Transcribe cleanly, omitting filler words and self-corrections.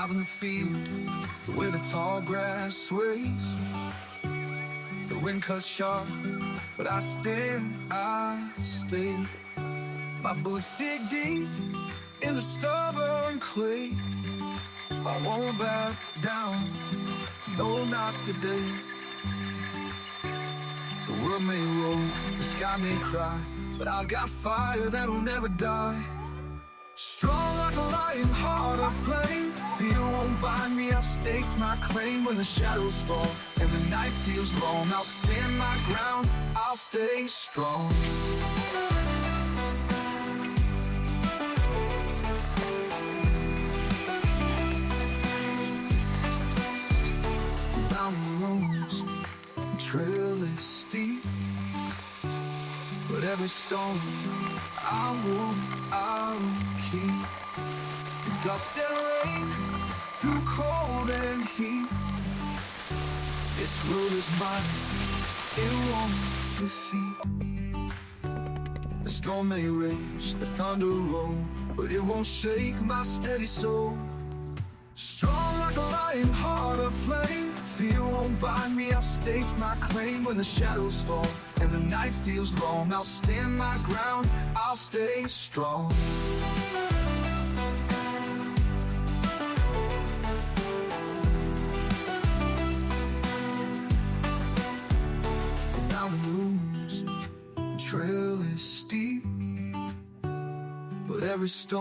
out in the field, where the tall grass sways. The wind cuts sharp, but I stay. My boots dig deep in the stubborn clay. I won't back down, no, not today. The world may roll, the sky may cry, but I got fire that'll never die. Strong like a lion, heart of flame. Fear won't bind me, I've staked my claim. When the shadows fall and the night feels long, I'll stand my ground, I'll stay strong. Down the roads, the trail is steep, but every stone I'll keep. The dust and rain, through cold and heat, this road is mine, it won't defeat. The storm may rage, the thunder roll, but it won't shake my steady soul. Strong like a lion, heart of flame. Fear won't bind me, I've staked my claim. When the shadows fall and the night feels long, I'll stand my ground, I'll stay strong. Down the roads, the trail is steep, but every stone